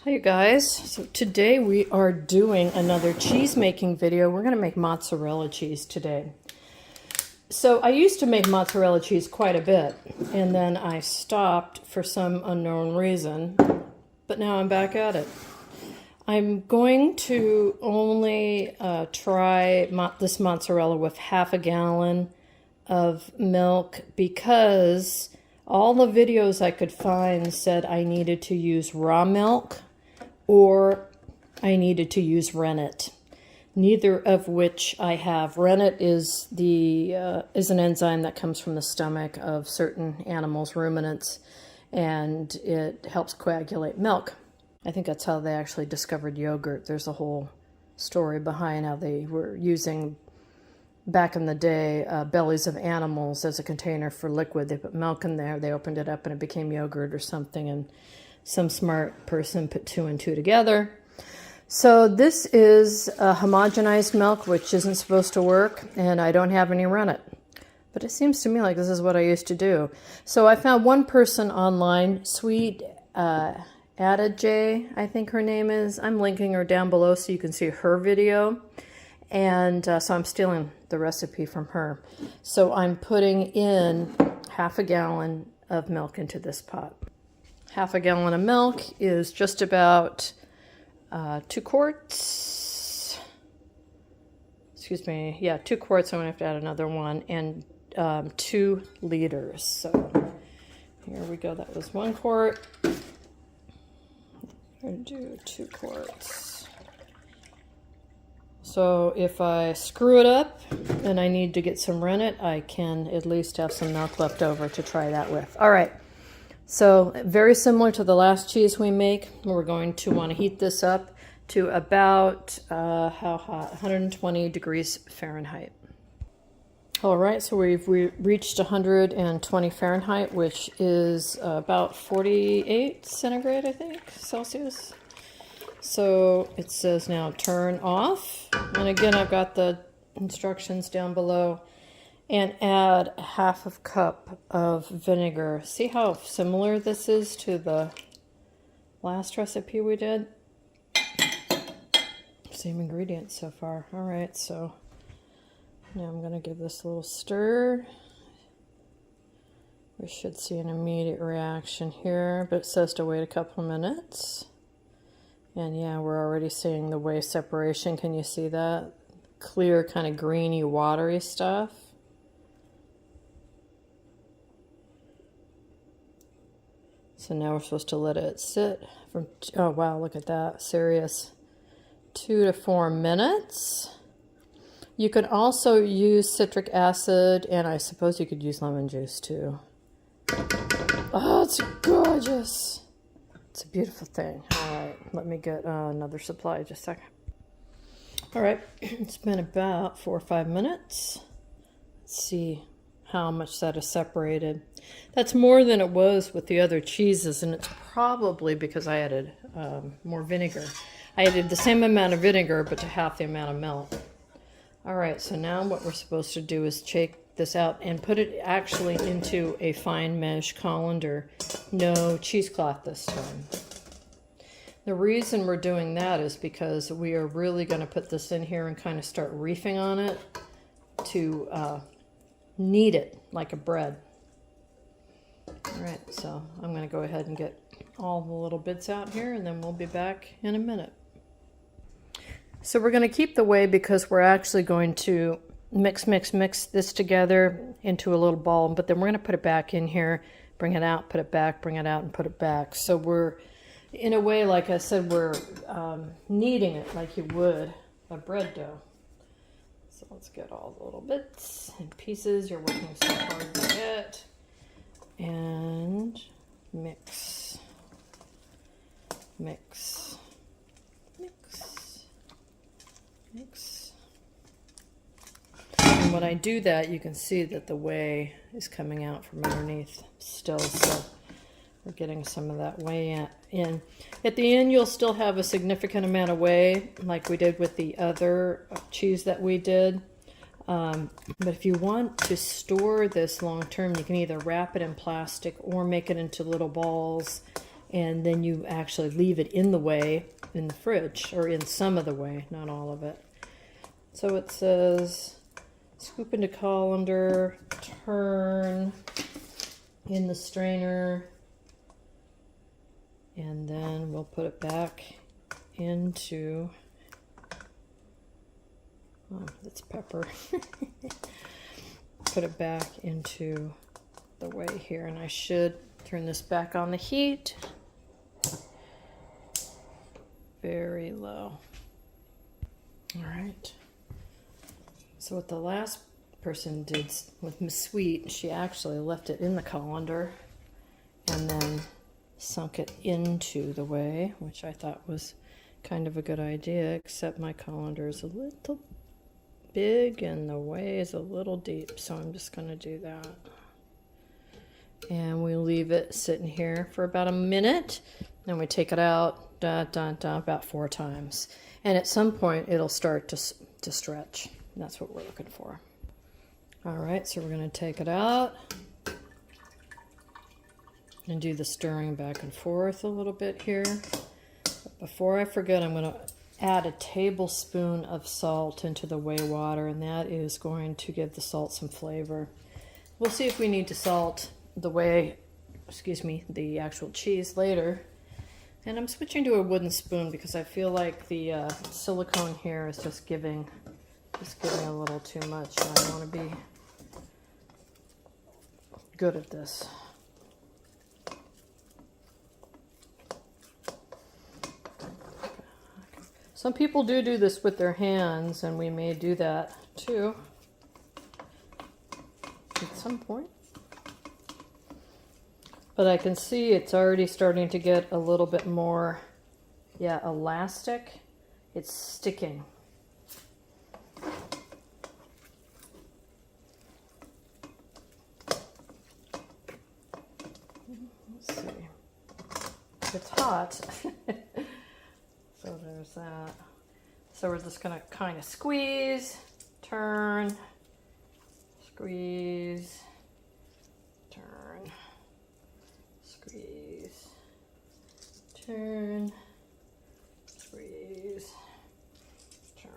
Hi you guys, so today we are doing another cheese making video. We're going to make mozzarella cheese today. So I used to make mozzarella cheese quite a bit and then I stopped for some unknown reason, but now I'm back at it. I'm going to only try this mozzarella with half a gallon of milk because all the videos I could find said I needed to use raw milk or I needed to use rennet, neither of which I have. Rennet is an enzyme that comes from the stomach of certain animals, ruminants, and it helps coagulate milk. I think that's how they actually discovered yogurt. There's a whole story behind how they were using, back in the day, bellies of animals as a container for liquid. They put milk in there, they opened it up, and it became yogurt or something, and some smart person put two and two together. So this is a homogenized milk, which isn't supposed to work, and I don't have any rennet. But it seems to me like this is what I used to do. So I found one person online, Sweet Adjeley, I think her name is. I'm linking her down below so you can see her video. And so I'm stealing the recipe from her. So I'm putting in half a gallon of milk into this pot. Half a gallon of milk is just about 2 quarts. Excuse me. Yeah, 2 quarts. I'm going to have to add another one. And 2 liters. So here we go. That was 1 quart. I'm going to do 2 quarts. So if I screw it up and I need to get some rennet, I can at least have some milk left over to try that with. All right. So very similar to the last cheese we make, we're going to want to heat this up to about, how hot? 120 degrees Fahrenheit. All right, so we've reached 120 Fahrenheit, which is about 48 centigrade, I think, Celsius. So it says now turn off. And again, I've got the instructions down below. And add a half cup of vinegar. See how similar this is to the last recipe we did? Same ingredients so far. All right, so now I'm going to give this a little stir. We should see an immediate reaction here, but it says to wait a couple of minutes. And yeah, we're already seeing the whey separation. Can you see that? Clear, kind of greeny, watery stuff. So now we're supposed to let it sit from, oh wow, look at that, serious, 2 to 4 minutes. You could also use citric acid, and I suppose you could use lemon juice too. Oh, it's gorgeous. It's a beautiful thing. All right, let me get another supply just a second. All right, it's been about 4 or 5 minutes. Let's see how much that is separated. That's more than it was with the other cheeses, and it's probably because I added more vinegar. I added the same amount of vinegar, but to half the amount of milk. All right, so now what we're supposed to do is shake this out and put it actually into a fine mesh colander. No cheesecloth this time. The reason we're doing that is because we are really going to put this in here and kind of start reefing on it to knead it like a bread. All right, so I'm going to go ahead and get all the little bits out here, and then we'll be back in a minute. So we're going to keep the whey because we're actually going to mix this together into a little ball, but then we're going to put it back in here, bring it out, put it back, bring it out, and put it back. So we're, in a way, like I said, we're kneading it like you would a bread dough. So let's get all the little bits and pieces you're working so hard to get. And mix, mix, mix, mix. And when I do that, you can see that the whey is coming out from underneath still. So we're getting some of that whey in. At the end, you'll still have a significant amount of whey, like we did with the other cheese that we did. But if you want to store this long term, you can either wrap it in plastic or make it into little balls and then you actually leave it in the whey in the fridge, or in some of the whey, not all of it. So it says scoop into colander, turn in the strainer, and then we'll put it back into, oh, it's pepper. Put it back into the whey here, and I should turn this back on the heat. Very low. All right. So what the last person did with Miss Sweet, she actually left it in the colander and then sunk it into the whey, which I thought was kind of a good idea, except my colander is a little big and the whey is a little deep, so I'm just going to do that. And we leave it sitting here for about a minute, and we take it out about 4 times. And at some point it'll start to stretch. That's what we're looking for. All right, so we're going to take it out and do the stirring back and forth a little bit here. But before I forget, I'm going to add a tablespoon of salt into the whey water, and that is going to give the salt some flavor. We'll see if we need to salt the whey, the actual cheese later. And I'm switching to a wooden spoon because I feel like the silicone here is just giving a little too much, and I want to be good at this. Some people do this with their hands, and we may do that too at some point. But I can see it's already starting to get a little bit more, elastic. It's sticking. Let's see. It's hot. So there's that. So we're just going to kind of squeeze, turn, squeeze, turn, squeeze, turn, squeeze, turn.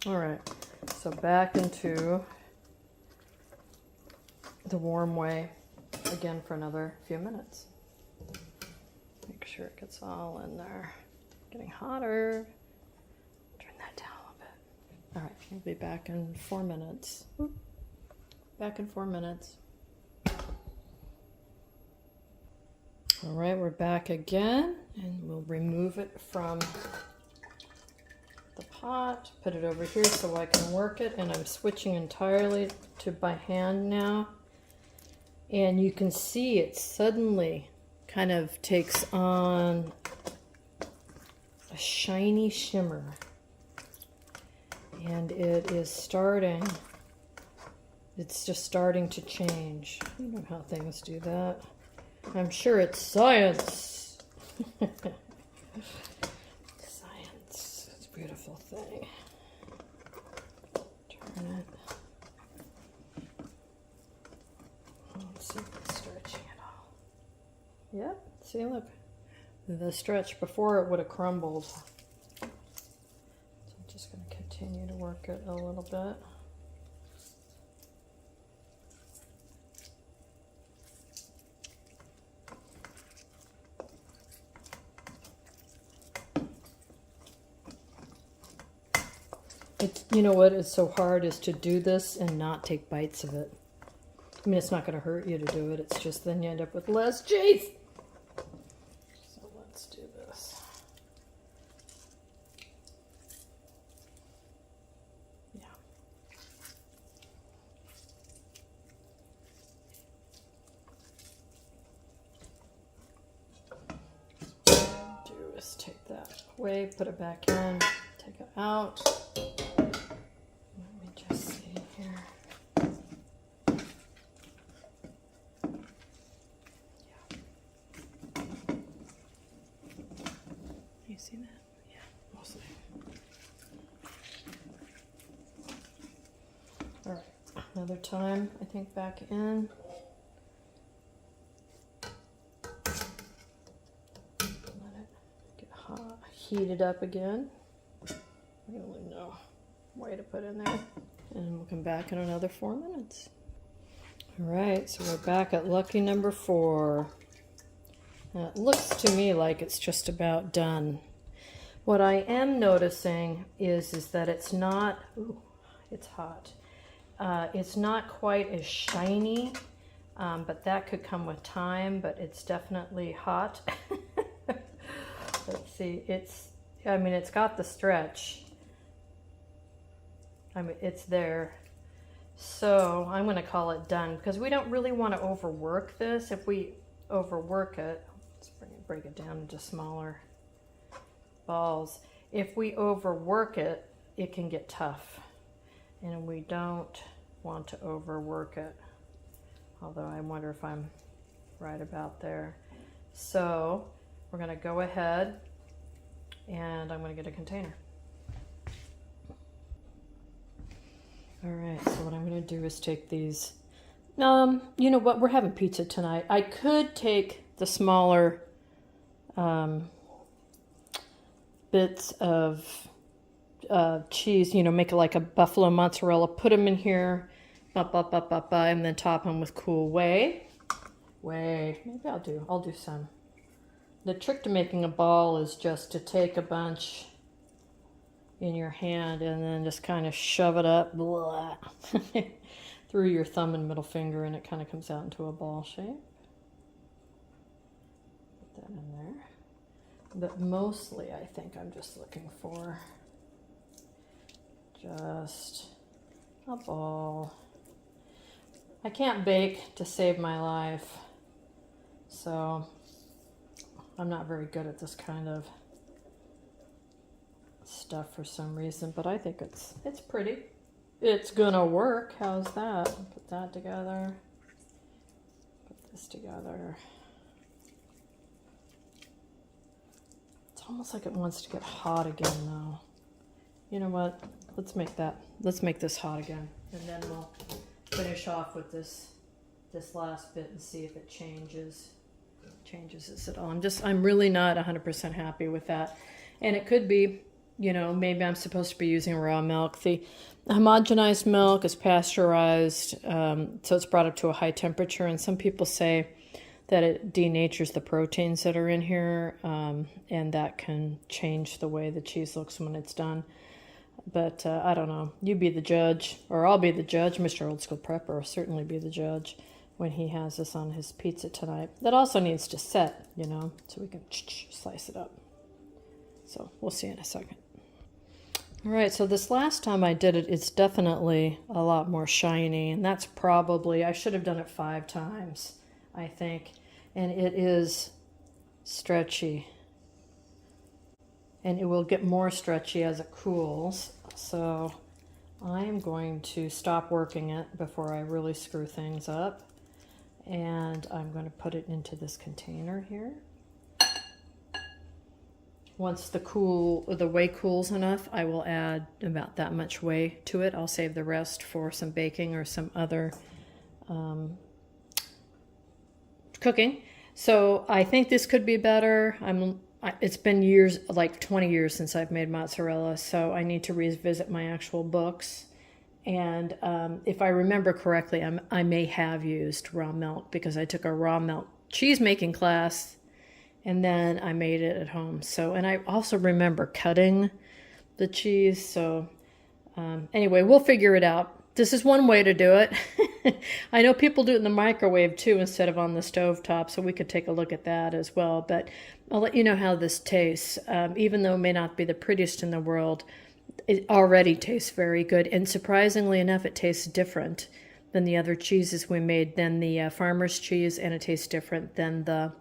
All right, so back into the warm whey again for another few minutes. Make sure it gets all in there. Getting hotter. Turn that down a little bit. All right, we'll be back in 4 minutes. Back in 4 minutes. All right, we're back again, and we'll remove it from the pot, put it over here so I can work it, and I'm switching entirely to by hand now. And you can see it suddenly kind of takes on a shiny shimmer, and it's just starting to change. I don't know how things do that. I'm sure it's science. Beautiful thing. Turn it. Let's see if it's stretching at all. Yep, see, look. The stretch before it would have crumbled. So I'm just going to continue to work it a little bit. You know what is so hard is to do this and not take bites of it. I mean, it's not going to hurt you to do it. It's just then you end up with less cheese. So let's do this. Yeah. microwave, put it back in, take it out. Let me just see here. Yeah. You see that? Yeah, mostly. All right, another time, I think back in. Heat it up again. I don't really know way to put in there. And we'll come back in another 4 minutes. All right, so we're back at lucky number 4. It looks to me like it's just about done. What I am noticing is that it's not, ooh, it's hot. It's not quite as shiny, but that could come with time, but it's definitely hot. Let's see, it's got the stretch. It's there. So I'm going to call it done because we don't really want to overwork this. If we overwork it, let's break it down into smaller balls. If we overwork it, it can get tough. And we don't want to overwork it. Although I wonder if I'm right about there. So we're going to go ahead and I'm going to get a container. All right, so what I'm going to do is take these. You know what? We're having pizza tonight. I could take the smaller bits of cheese, you know, make it like a buffalo mozzarella, put them in here, and then top them with cool whey. Maybe I'll do some. The trick to making a ball is just to take a bunch in your hand and then just kind of shove it up through your thumb and middle finger, and it kind of comes out into a ball shape. Put that in there. But mostly I think I'm just looking for just a ball. I can't bake to save my life, so I'm not very good at this kind of stuff for some reason, but I think it's pretty. It's gonna work. How's that? Put that together. Put this together. It's almost like it wants to get hot again though. You know what? Let's make this hot again, and then we'll finish off with this last bit and see if it changes this at all. I'm really not 100% happy with that. And it could be, you know, maybe I'm supposed to be using raw milk. The homogenized milk is pasteurized, so it's brought up to a high temperature. And some people say that it denatures the proteins that are in here, and that can change the way the cheese looks when it's done. But I don't know. You be the judge, or I'll be the judge. Mr. Old School Prepper will certainly be the judge when he has this on his pizza tonight. That also needs to set, you know, so we can slice it up. So we'll see in a second. All right, so this last time I did it, it's definitely a lot more shiny, and that's probably, I should have done it 5 times, I think. And it is stretchy. And it will get more stretchy as it cools. So I'm going to stop working it before I really screw things up. And I'm going to put it into this container here. Once the whey cools enough, I will add about that much whey to it. I'll save the rest for some baking or some other cooking. So I think this could be better. It's been years, like 20 years since I've made mozzarella, so I need to revisit my actual books. And if I remember correctly, I may have used raw milk because I took a raw milk cheese making class and then I made it at home. So, and I also remember cutting the cheese. So anyway, we'll figure it out. This is one way to do it. I know people do it in the microwave too instead of on the stovetop, so we could take a look at that as well. But I'll let you know how this tastes. Even though it may not be the prettiest in the world, it already tastes very good. And surprisingly enough, it tastes different than the other cheeses we made, than the farmer's cheese, and it tastes different than the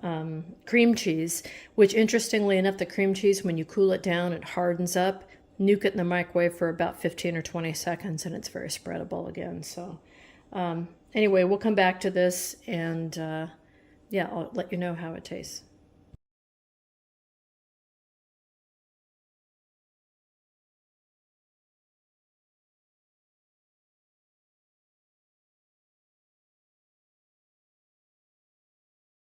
cream cheese, which interestingly enough, the cream cheese, when you cool it down, it hardens up. Nuke it in the microwave for about 15 or 20 seconds and it's very spreadable again. So anyway, we'll come back to this and yeah, I'll let you know how it tastes.